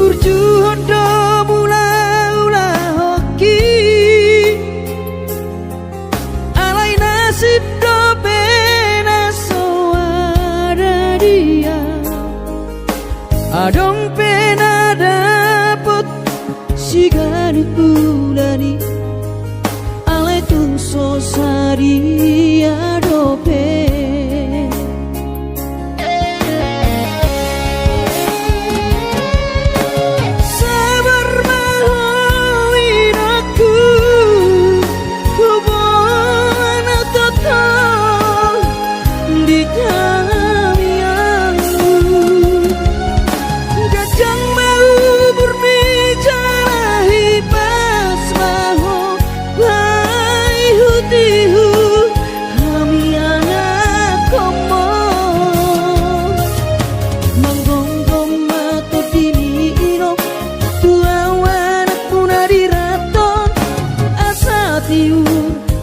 Burjuhodo mula-ula hoki alai nasib do pena soada dia adong pena dapot sigari bulani alai tun sosari adope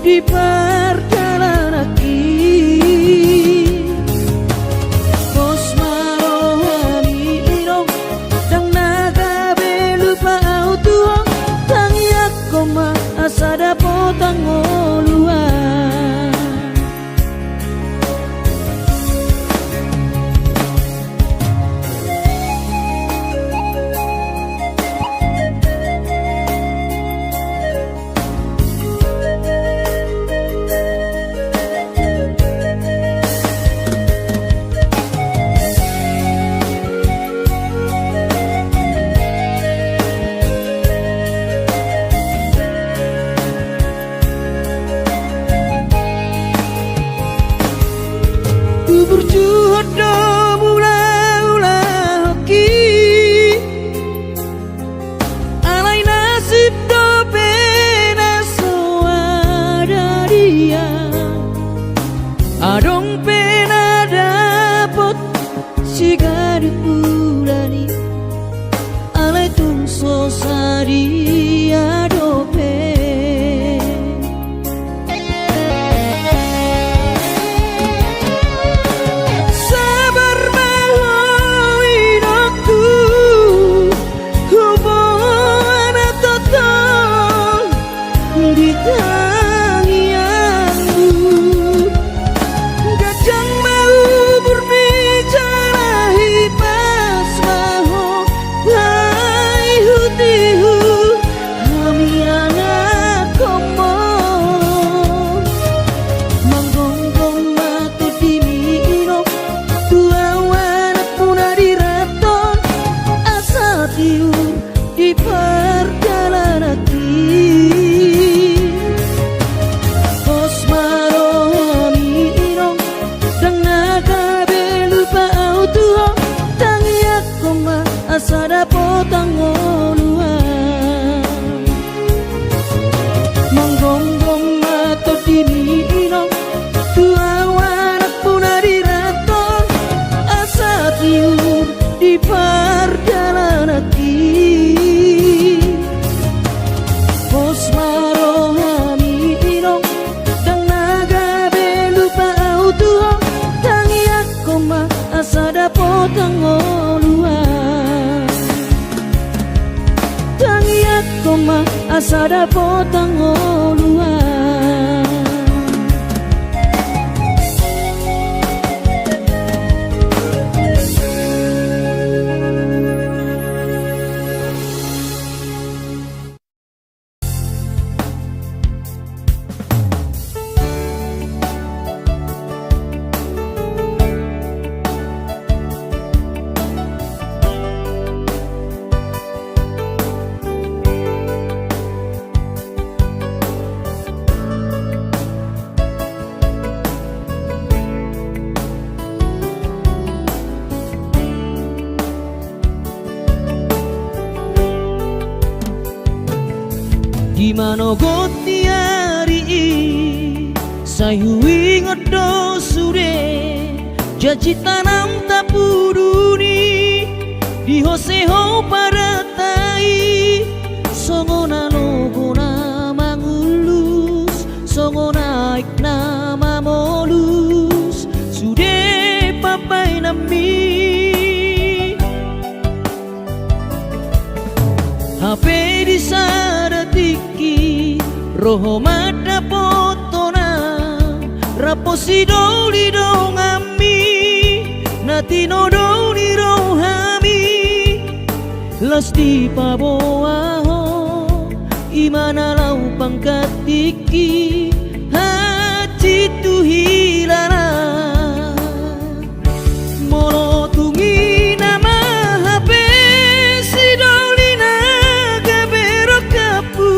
di perjalanan Bos marohani irong dang naga belupa auto tang yakoma asada potang oluan Burjuhodo mula-ula hoki alai nasib do pena soada dia adong pena dapot sigari bulani alai tun sosari adope di perjalanan Bos marohani irong dang naga belupa auto tang yakoma asada potang oluan manggonggong mato dini irong tua wanak punari raton asa tiur di perjalanan Bos marohani irong dang naga belupa auto tang yakoma asada potang oluan tang yakoma asada potang oluan Gimana goti hari sayui ngodo sure jaji tanam tapuduni di hoseho paratai songona logona mangulus songona iknama molus sude papai nami HP di sadatiki roho mata potona raposi doli dong ami nati no doli rohami lasti paboaho imana lau pangkat tiki hati tu hilala molo tungi nama HP si dolina gabero kapu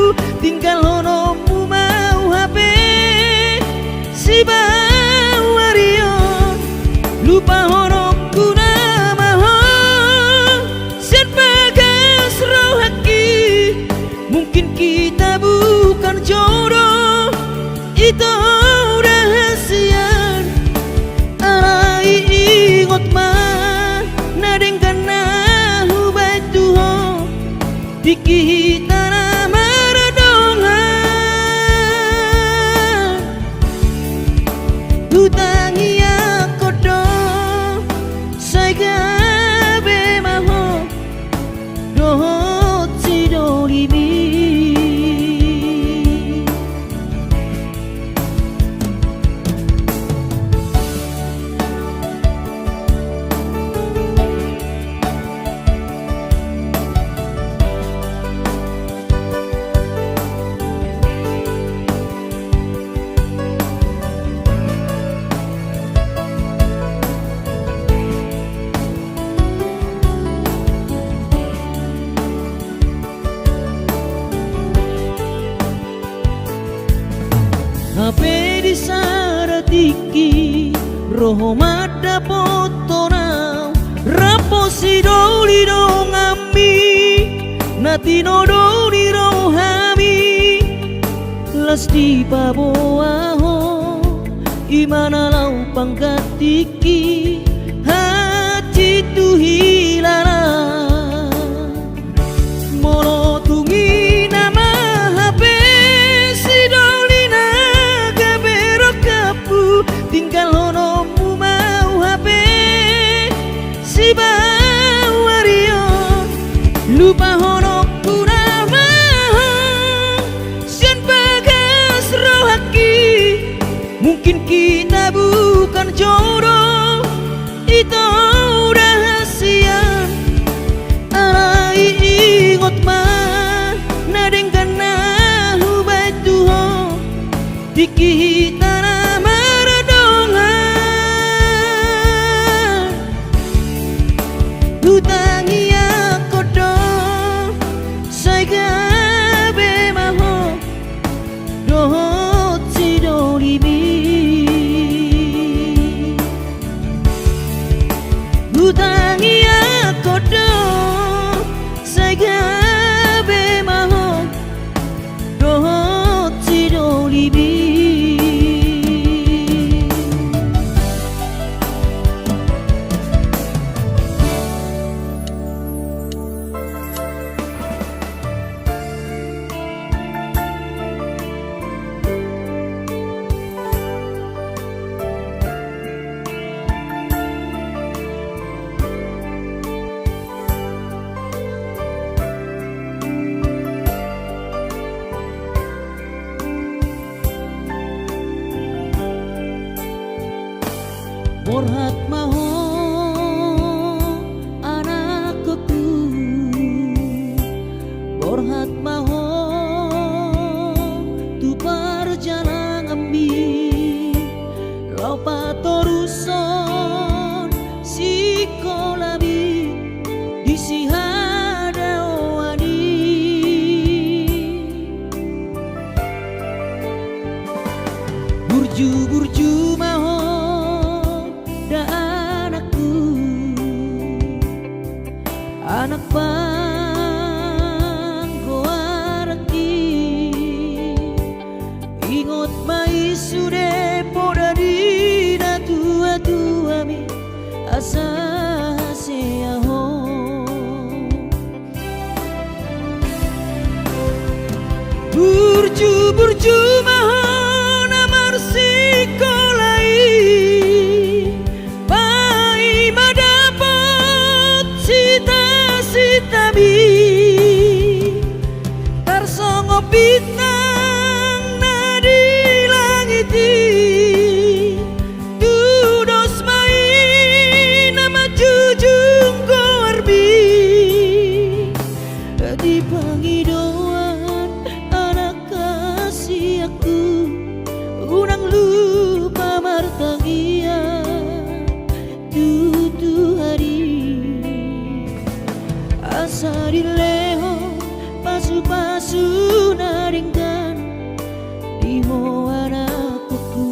tinggal honomu mau HP si bawario lupa honokku nama ho sen bagas rohaki mungkin kita bukan jodoh itu rahasia arai ingot mah nadeng kana hubai tuho dikita nama redongan hutangi aku do saya gabe maho dohot si dolimi HP di sadatiki roho mata potona raposi doli dong ami nati no doli rohami lasti paboaho imana lau pangkat tiki hati tu hilala molo tungi nama HP si dolina gabero kapu tinggal honomu mau HP si bawario lupa honokku nama sen bagas rohaki mungkin kita bukan jodoh itu rahasia arai ingot mah nadeng kana hubai tuho dikita nama redongan hutangi aku do saya gabe maho dohot si dolimi hutangi aku do saya gabe maho dohot si dolimi Borhat maho anakku Borhat maho tu perjalanan ambi lau patoruson si kolabi di si hadawani burju maho anak panggoaraki ingot mai sude poda dina tua mi asa seaho burju maho namar sikolai pai madapot sita-sita bi bintang na di langit dudos mai nama jujung ko arbi di pangidauan anak kasih aku unang lupa martangia tutu hari asa dileho pasu-pasu naringkan di mo anakku.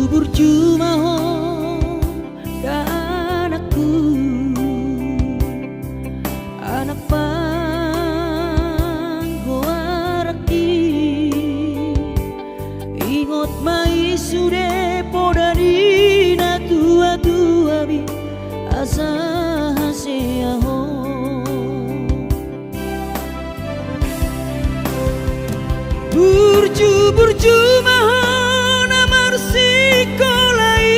Burju mahon ka anakku, anak panggoaraki ingot mai sude podari na tua bi asa haseaho burju mahon sikolai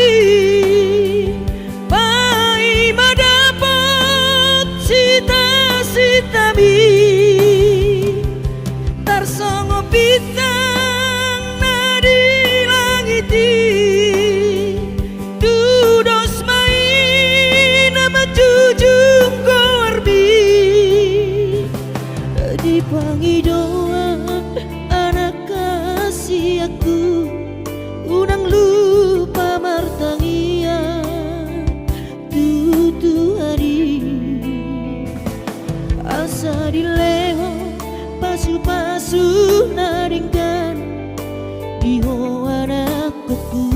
pai madapot cita-cita mi tarsongo bintang na di langit dudos mai nama jujung ko arbi di pangidauan anak kasih aku unang lupa martangia tutu hari asa dileho pasu-pasu naringkan di ho anakku.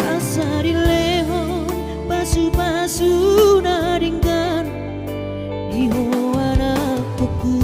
Asa dileho pasu-pasu naringkan di ho anakku.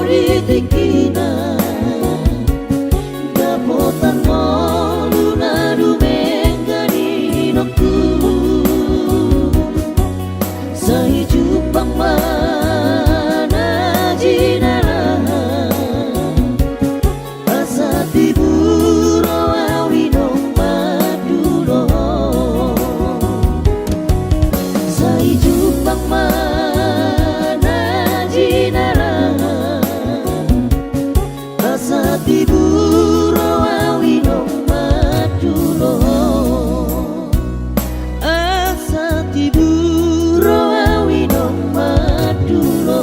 politikina dapotan moluna dumengani nokku sai jupang mana jinara asa tiburo awino madulo sai jupang mana jinara asa tiburo awino madulo asa tiburo awino madulo.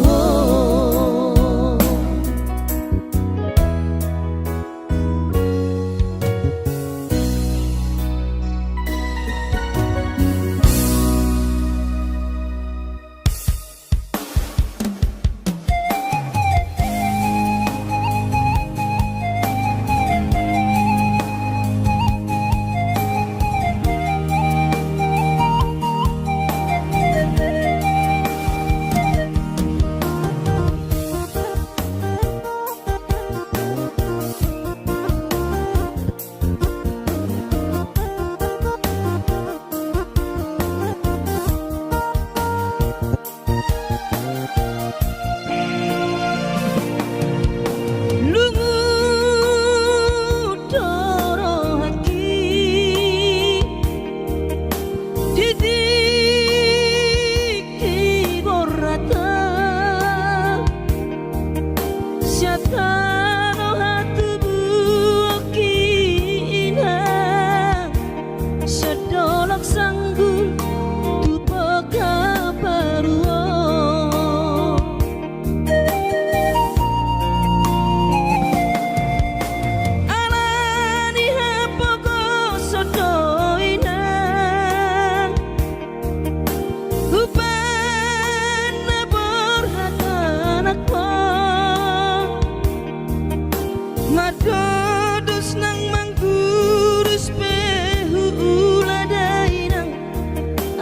Madodos nang mangkurus behula dainang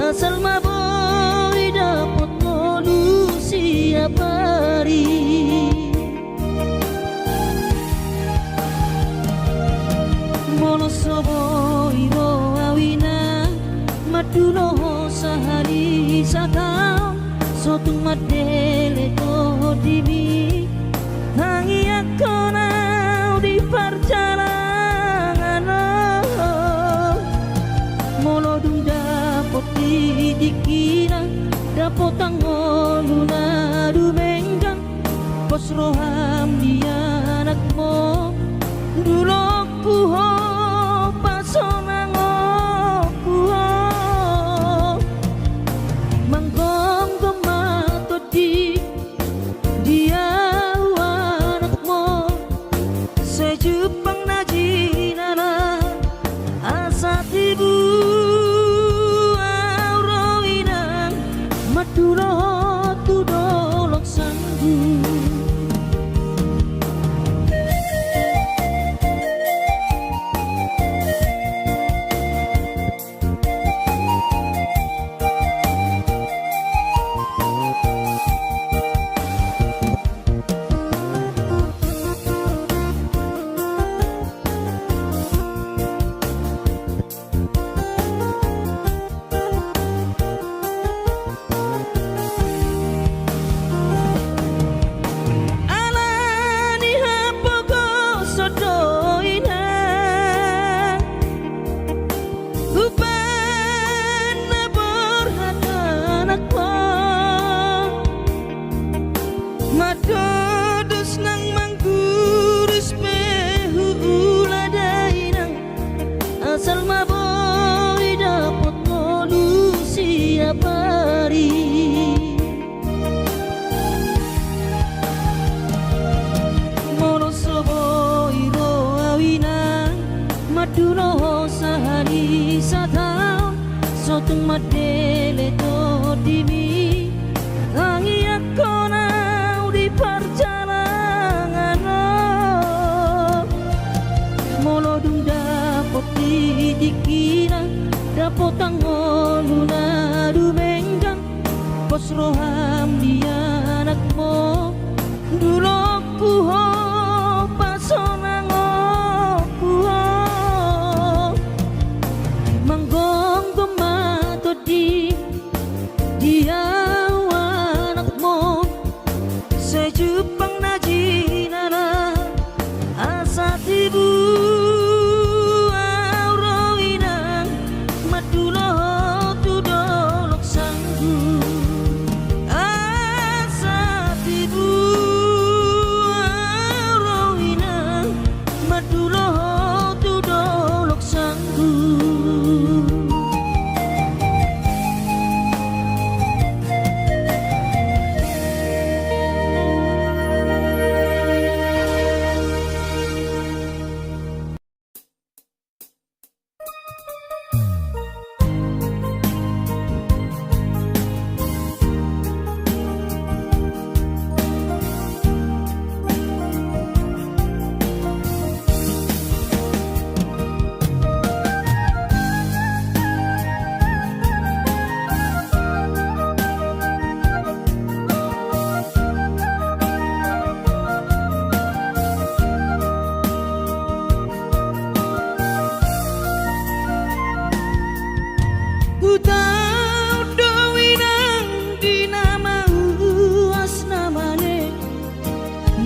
asal maboy dapot molu siap hari mono soboy bo awina madulo sahari satau sotung madele to dibi hangi akona di perjalanan molodung dapot dikina dapot tangoluna dumenggang pos roham dia anakmu dulu kuho pasonang kuho manggong gemato di dia Jepang najinana asa tibu auroinang madulo tudolok sanggu Madodos nang mangkurus behula dainang asal maboy dapot molu siap hari mono soboy bo awina madulo sahari satau sotung madele to dimi hangi akona di perjalanan molodung dapot dikina dapot tangoluna dumenggang pos roham dia anakmu dulu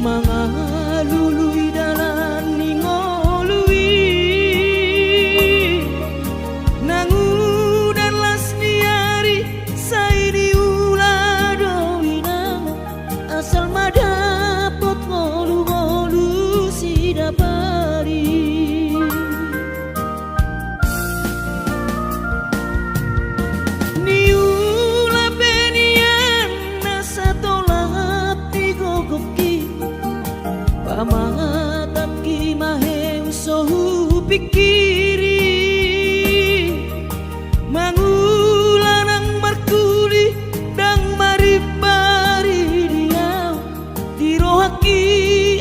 mangalului dalan ningolui nangudan las niari saidi ula doina asal madapot ngolu-ngolu si dapari niula benian nasa tolap digogoki pamatat ki maheng sohu pikiri mangulanang markuli dang maribari dia dirohaki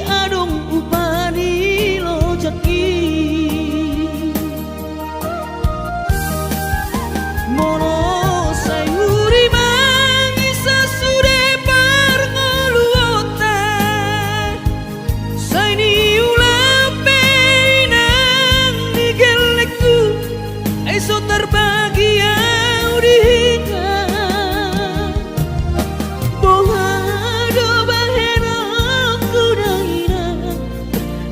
adong upani lojaki mono sayuri mangisa sude parngoluota saini ulape nang nigelekku eso terbagi audika bohado bahena kudaina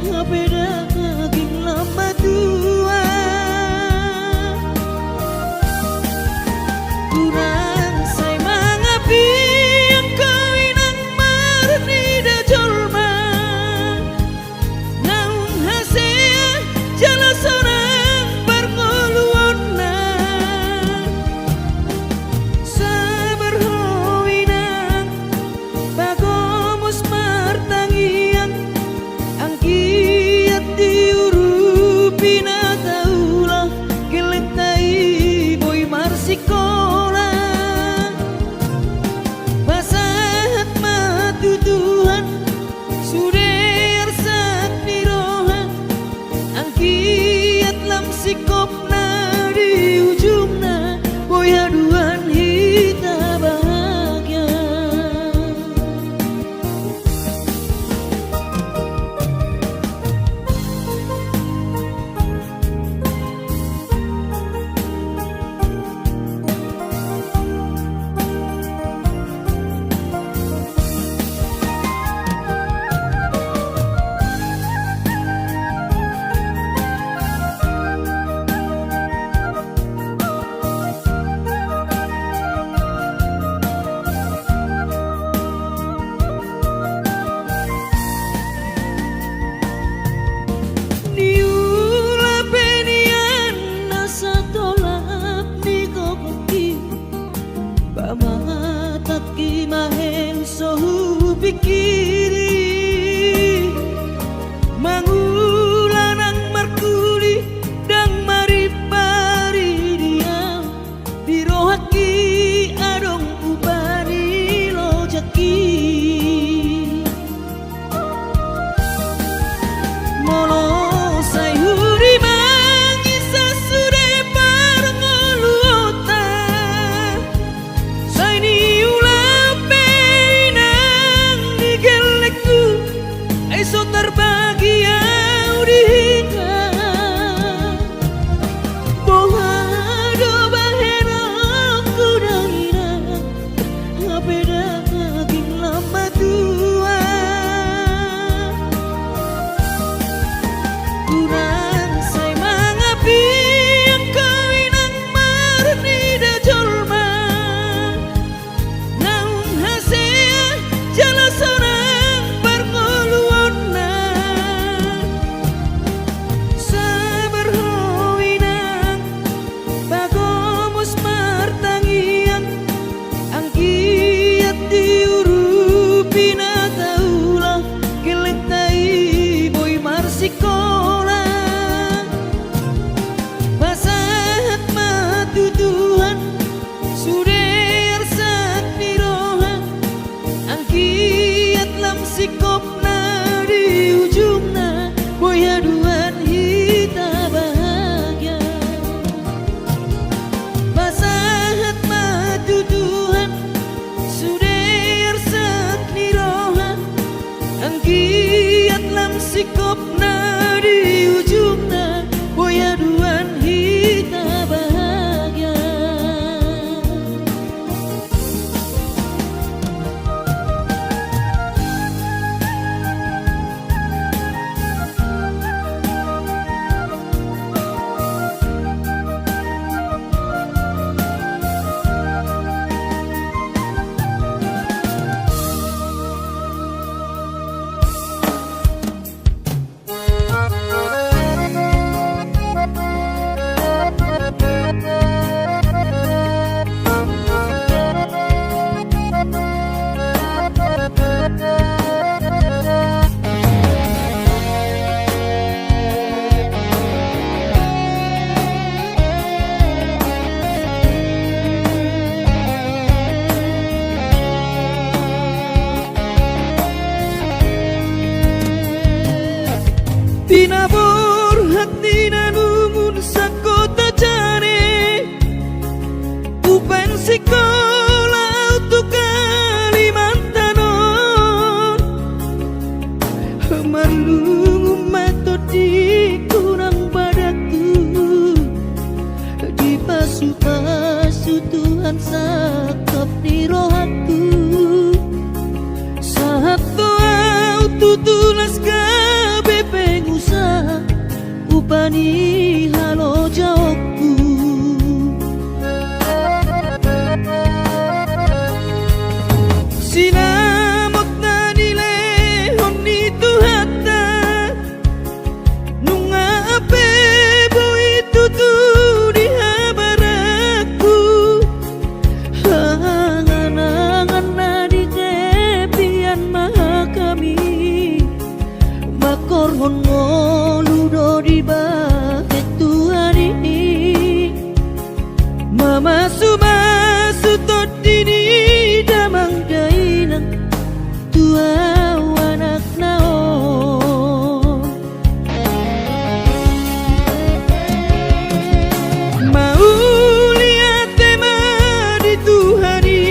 ngapeda kaging lama tua kurang say mangapi ang kawinang marni da jolma naung hasea jala sonang parngoluonna sabar howinang bagomos martangian ang kiat diurupi na taulah geletai boy marsikola pasahat matutuhan suder sat nirohan ang kiat lam sikop na di ujung na boy haduan hita bahagia niula benian nasa tolap digogoki pamatat ki maheng sohu pikiri mangulanang markuli dang maribari dia dirohaki adong upani lojaki mono sayuri mangisa sude parngoluota saini ulape nang nigelekku eso terbagi audika bohado bahena kudaina ngapeda kaging lama tua kurang say mangapi ang kawinang marni da jolma naung hasea jala sonang parngoluonna sabar howinang bagomos martangian ang kiat diurupi na taulah geletai boy marsikola pasahat matutuhan suder sat nirohan ang kiat lam sikop na di ujung na boy haduan hita bahagia pasahat matutuhan suder sat nirohan ang kiat lam sikop na di ujung na boy haduan hita bahagia Tinabur hati nanumun sakota jane Upan sekolah untuk Kalimantanon Malungu matot di kurang padaku Di pasu-pasu Tuhan sakap di rohaku Saat doa tutulas kabe pengusaha Upani halo jawabku Sinamot na nilehon ni Tuhata Nunga ape boy tutu di habaraku Hangan-hangan na di tepian maha kami Makorhon ngoludo di bahet Tuhan ini Mama sumasu tot dini damang dainang tua anak naon mau lihat tema di Tuhani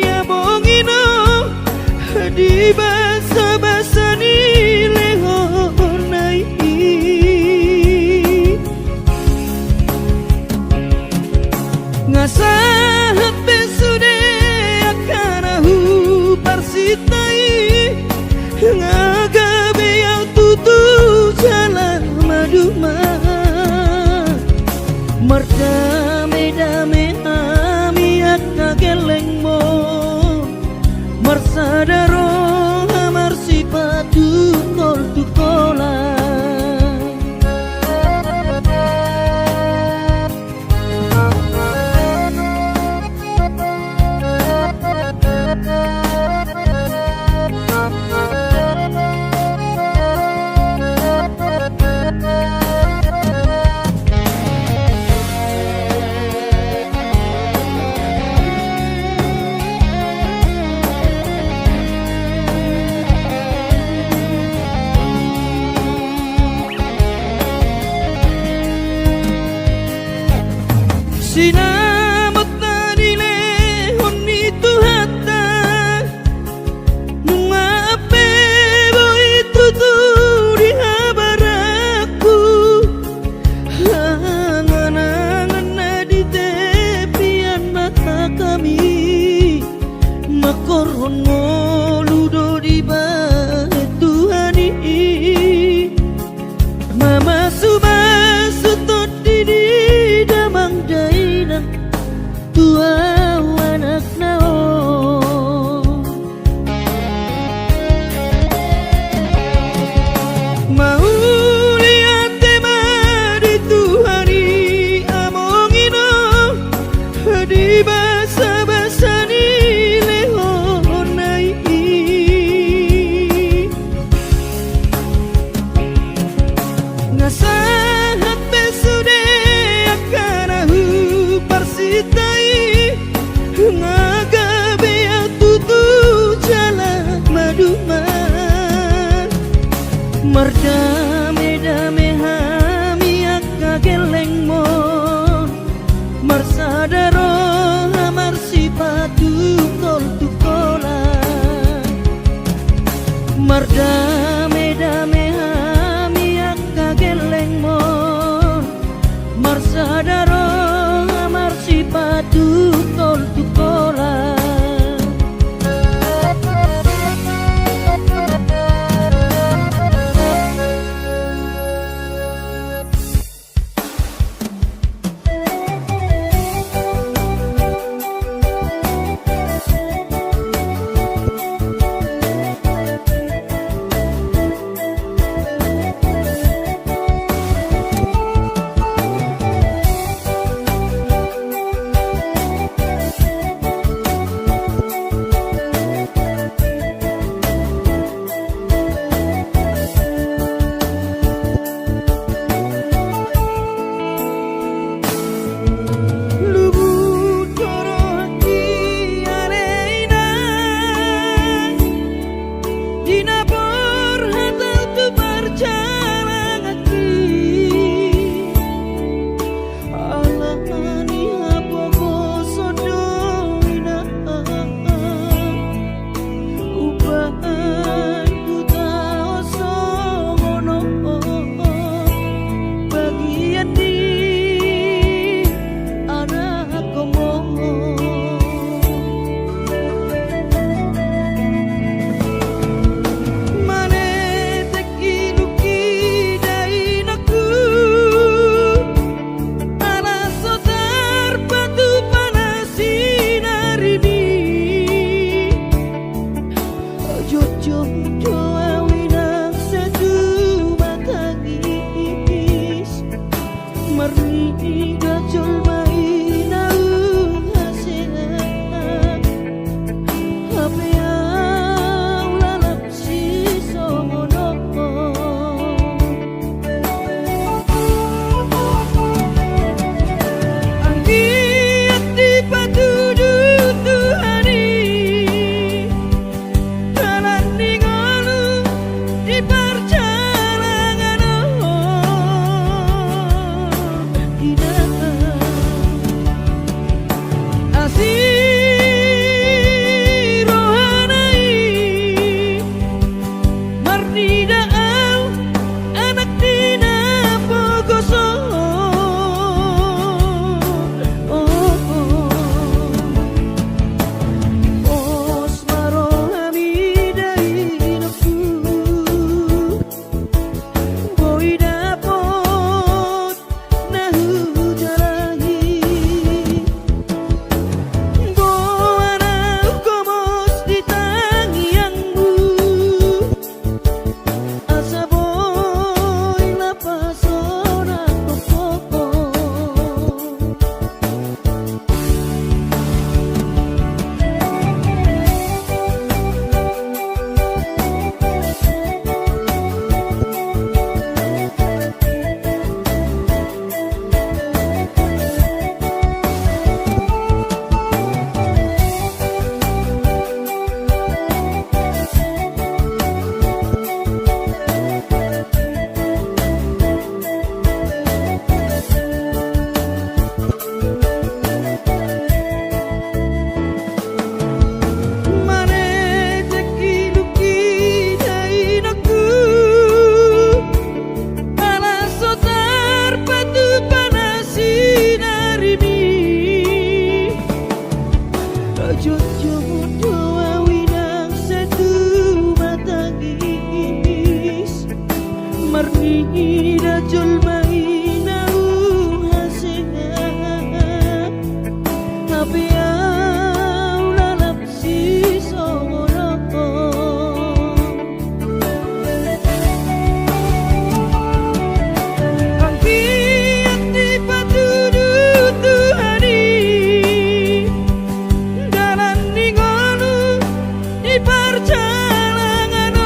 abongino di basa-basa ni lehonai ngasahat besude akanahu parsitai ngagabe yang tutu jalan maduma merdame-dame ami akageleng mo marsadaro amar sipatu kol tukola Sinamot na nilehon ni Tuhata Nunga ape boy tutu di habaraku Hangan-hangan na di tepian mata kami Makorhon ngoludo di bahet Tuhan ini Mama sumasu tot dini damang dainang tua anak naon mau lihat tema di Tuhani amongino di basa-basa ni lehonai ngasahat besude akanahu parsitai ngagabe yang tutu jalan maduma merdame-dame hami akageleng mon marsadaro amar sipatu kol tukola merdame-dame hami akageleng mon marsadaro amar sipatu kol tukola marnida julmaina hasehat tapi lalap si songoro angkiat di patudu Tuhani dalan ningolu di perjalanan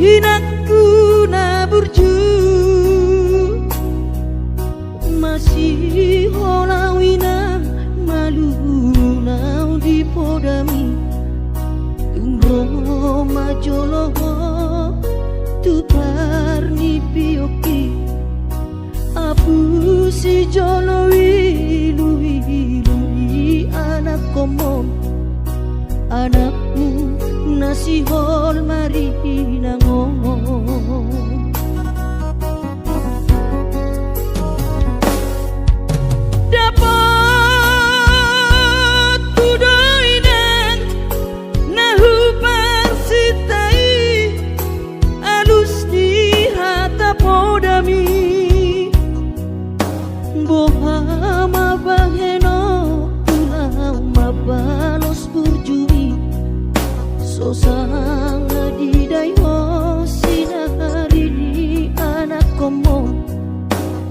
hinakku na burju masih holawina malu nau di podami tungro majolo tu parni pioki apu si jolo lui anak komom anakmu nasi hol mari nangon dapat kudoinan nahu parsitai alus di hata podami bohama baheno pulang mabalos burjumi sosang di dayo sinari di anak komo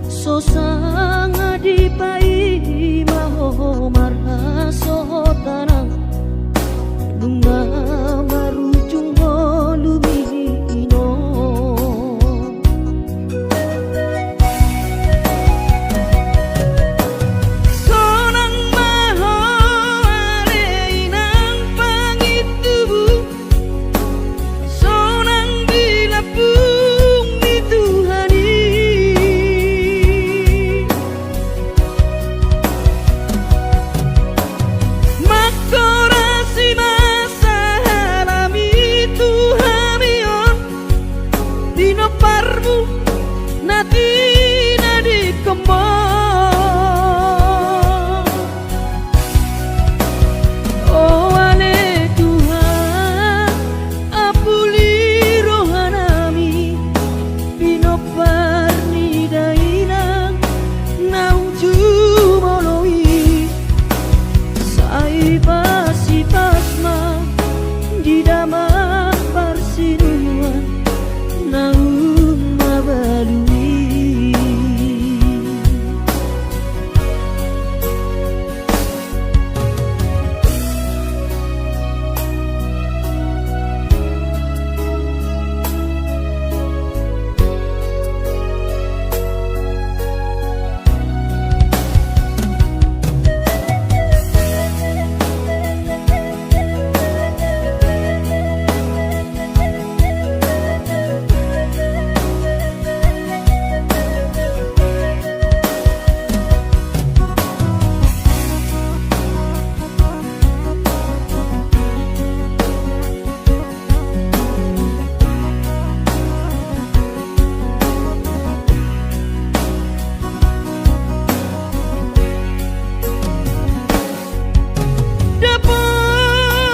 sosang di pai maho marha sohotana dunga marujung holumino sonang maho aleinang pangitubu sonang dilapung di Tuhani makorasi masa halami Tuhamion dino parmu nati nadi kembang oh ale Tuhan apuli rohanami dino parni dainang nauju moloi sai pasi pasma di daman parsinuan naum mabalui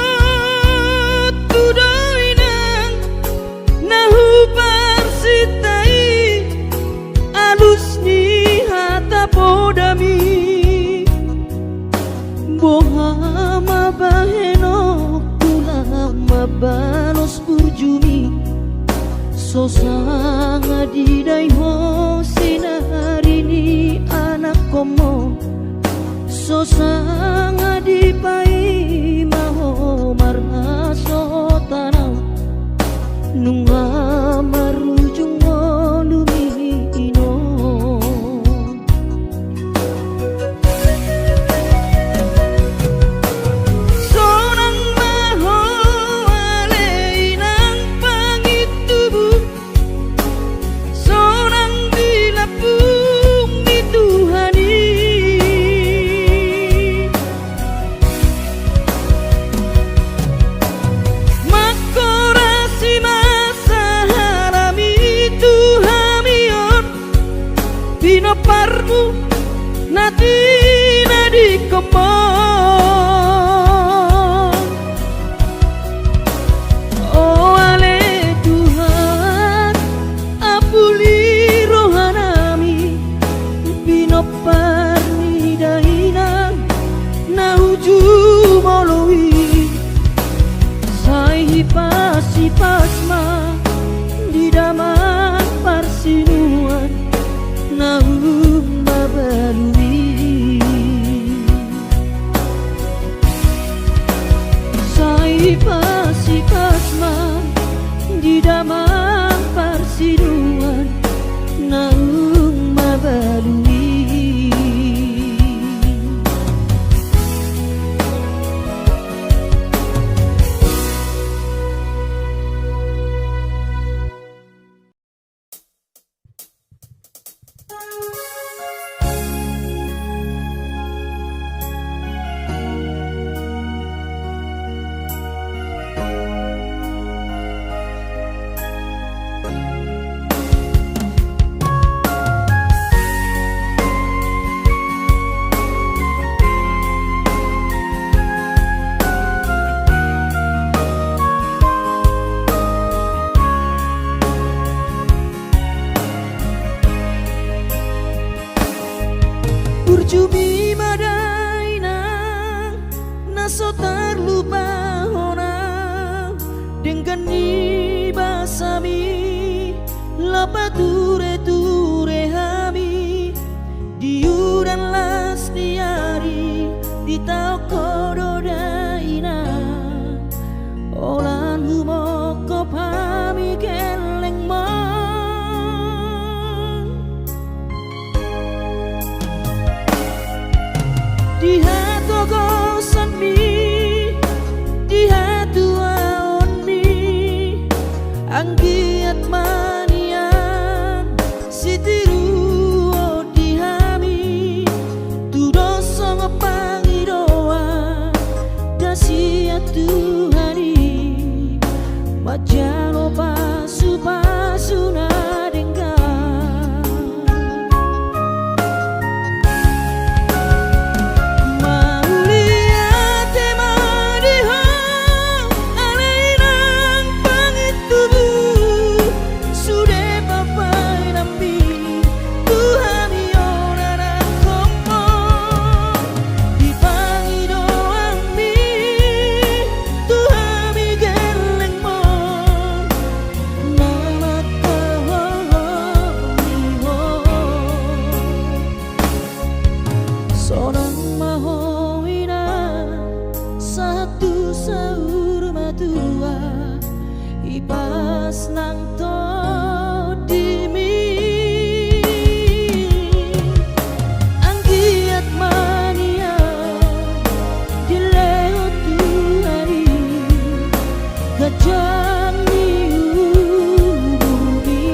dapat kudoinan nahu parsitai alus ni hata podami bohama baheno pulang mabalos burjumi sosang di dayo sinari ni anak komo sosang di pai maho marha sotanau nunga marujung holumino sonang maho aleinang pangitubu sonang dilapung di Tuhani makorasi masa halami Tuhamion dino parmu nati nadi kembang oh ale Tuhan apuli rohanami bino parni dainang nauju moloi sai pasi pasma di daman parsinuan naum mabalui pature-ture hami diuran las diari di tau kododaina olan humoko pami geleng man di hatu gosan mi di hatu aon mi anggiat manian sitiru di hami tudo songo pangidoa dasia Tuhani majano pasu-pasu na denggan maulia tema diha alainang pangitubu sude papai nambi Tuhani onana komo di pangidoang mi Tuhani geleng mon nama kaholiho sonang mahowina satu saur matua ipas nang to dimi anggiat mania dileo Tuhani gajang bumi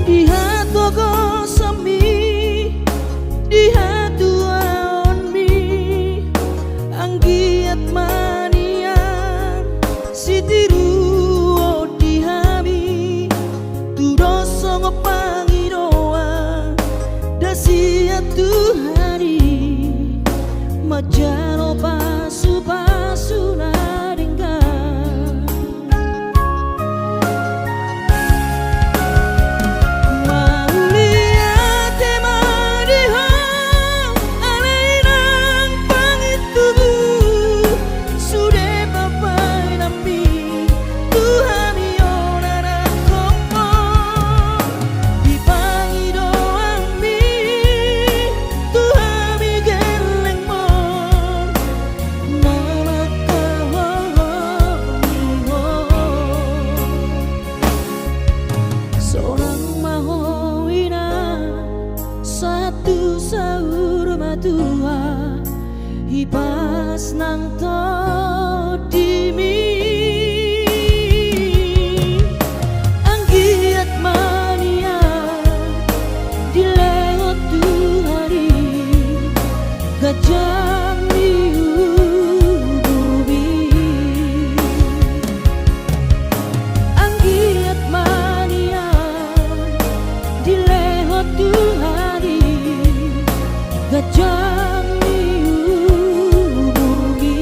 di hatu gosami di hatu aon mi anggiat manian sitiru di hami tudo songo pangidoa dasia Tuhani majano pasu-pasu na denggan maulia tema diha alainang pangitubu sude papai nambi Tuhani onana komo di pangidoang mi Tuhani geleng mon nama kaholiho sonang mahowina satu saur matua ipas nang to dimi anggiat mania dileo Tuhani gajang bumi anggiat mania dileo Tuhani gajang bumi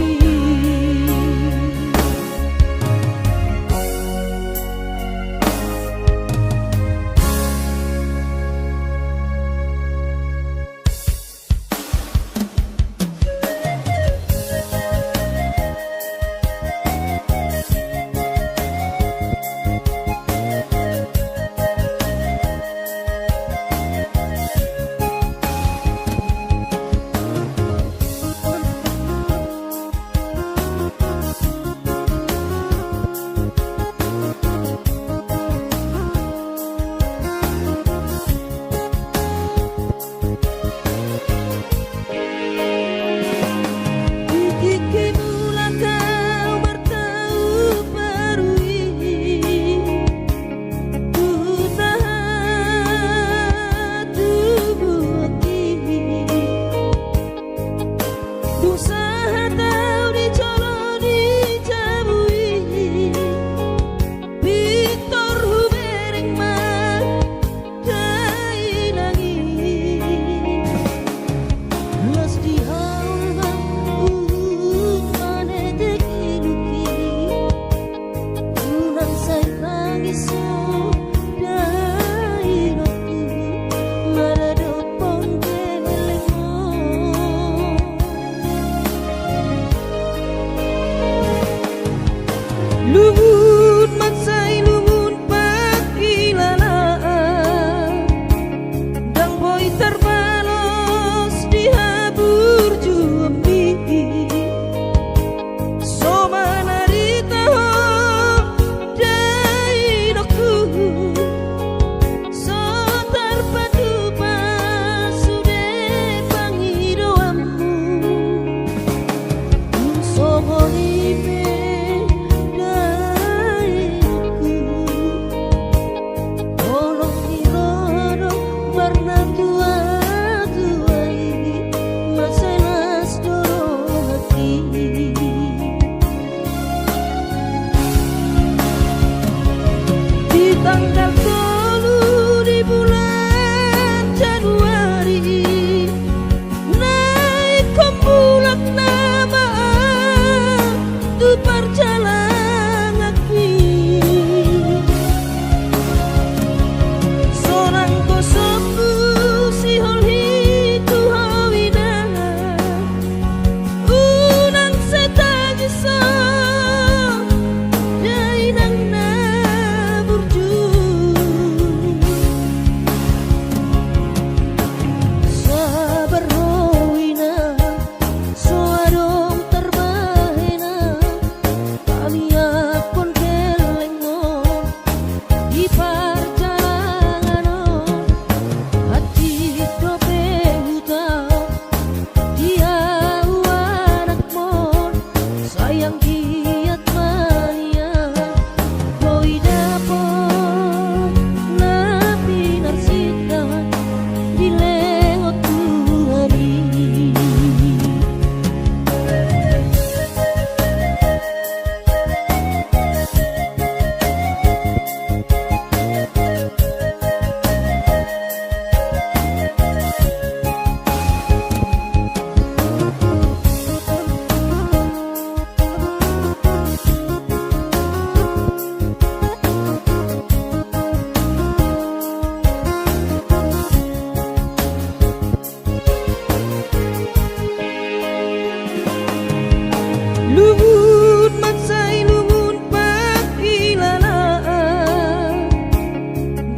luhut matsai luhut pakilalaan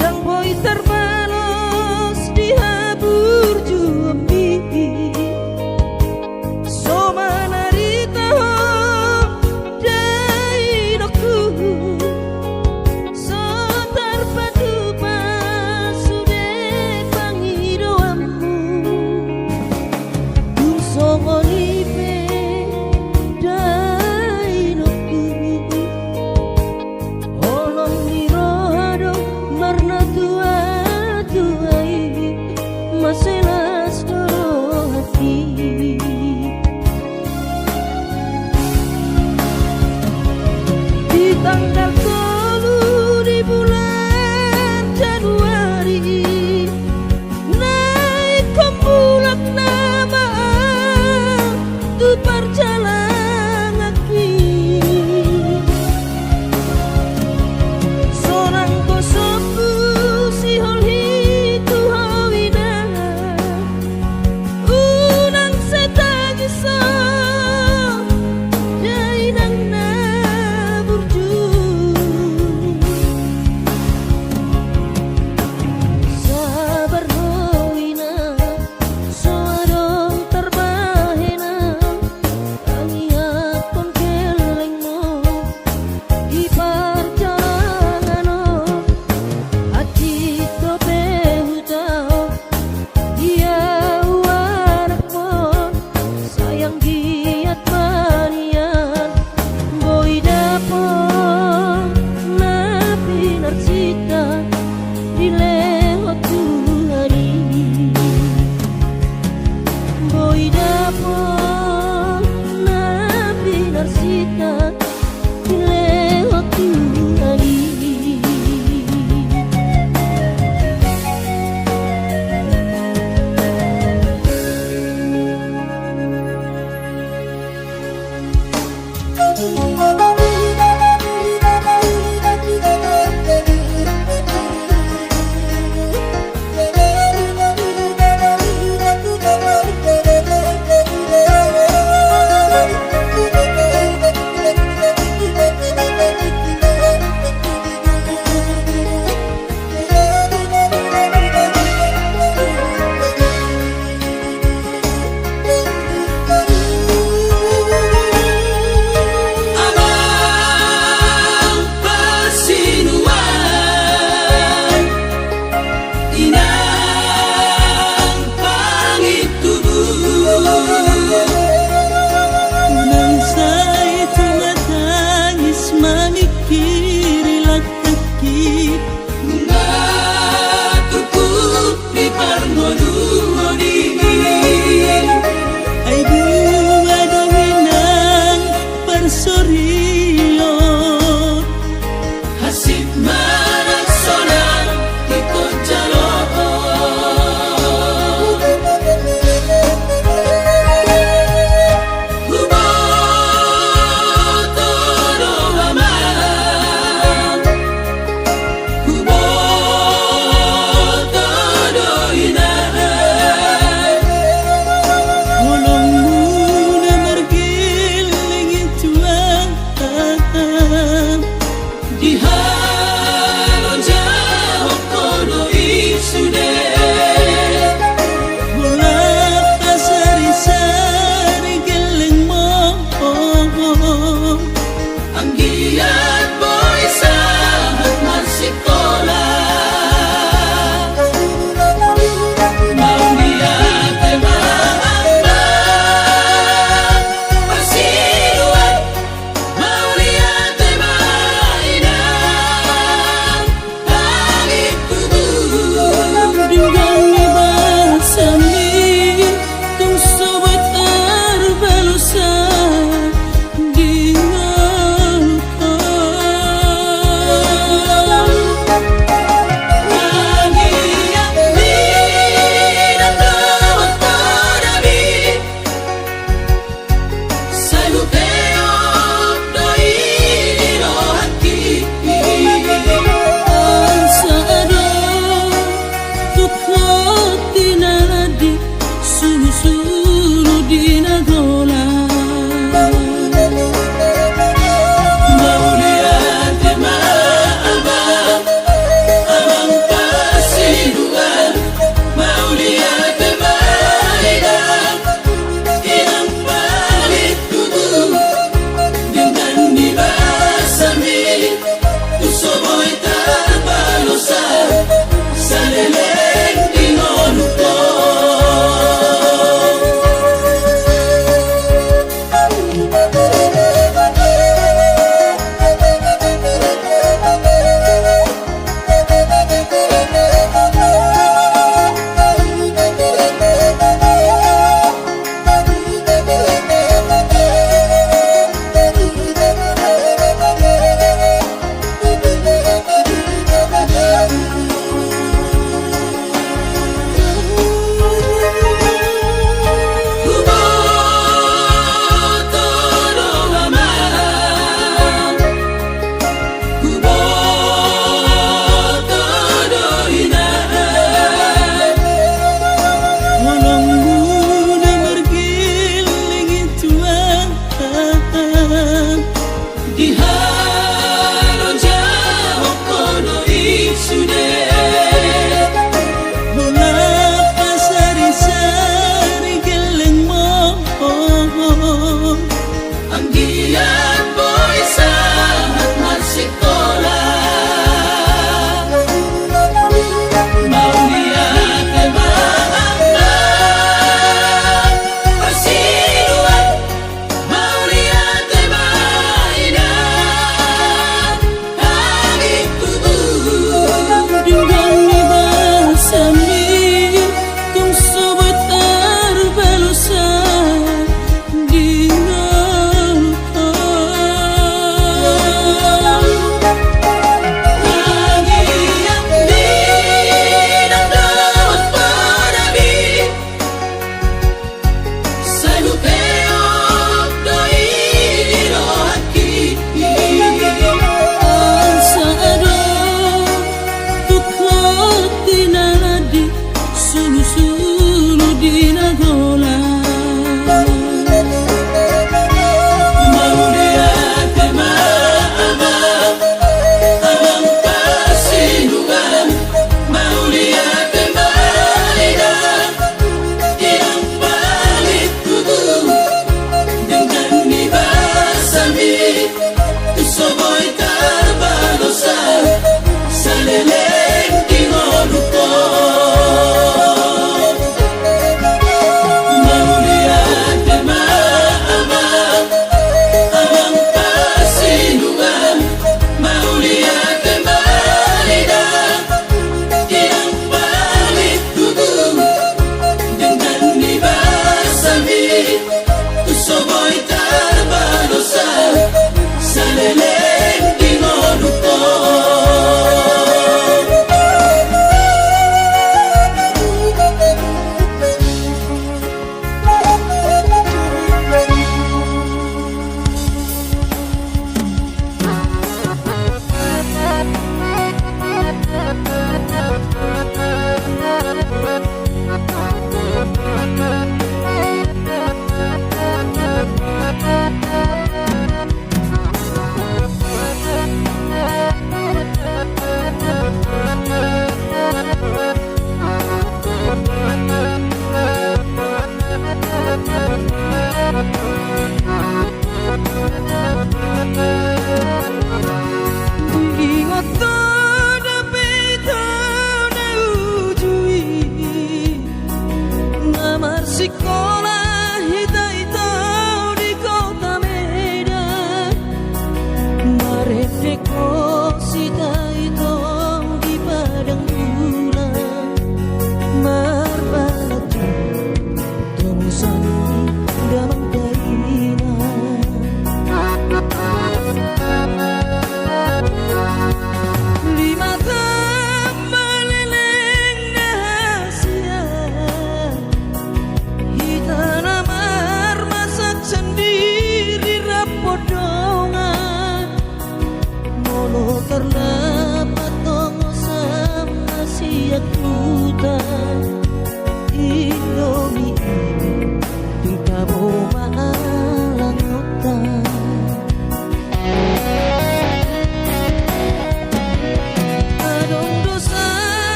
dan boy terbalos di habur jumbi so manarita dai doku so terpadu pasude pangidoammu dun songonipe dai doku olong mirohado marna tua tuai maselas doro hati di tanggal 10 di bulan Januari naik kembulak nama tu perjalanan seorang kosoku si holhi tu hawina unang setagisa dai nang na burju sabar hawina soadong terbahena tangiat kon kelengmo di perjalanano hati to behutao dia anakmo sayang giat manian boy dapon napi narsita dilewat Tuhani boy dapon napi narsita dilewat Tuhani.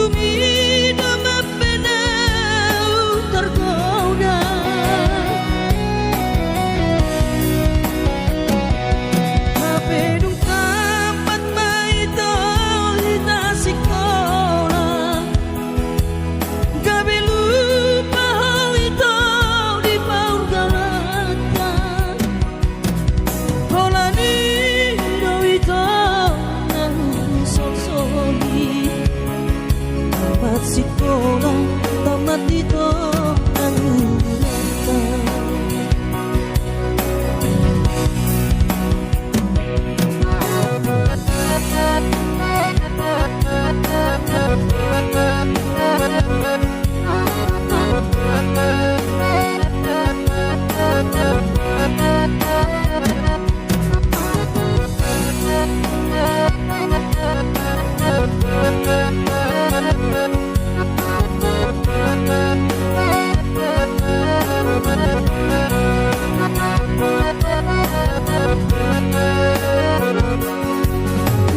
Burjumi nama penau tergoda Mapedung tempat maito hita sekolah Gabe lupa hal itu di paur galatan Holani dowito nahu sok-soki Tamat sekolah, tamat itu nahu galatan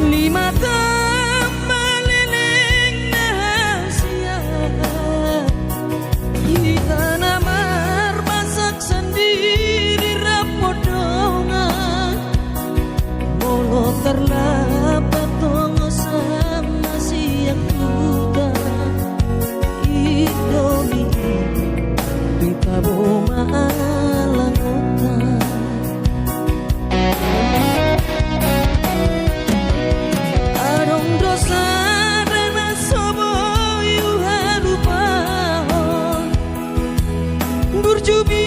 Lima tamaleleng nahasia Kita namar masak sendiri rapodongan Molo terlapat tongo sama siang muda Indomie Kita boma alangotan Arong dosa rena sobo yu halupahon Burjubi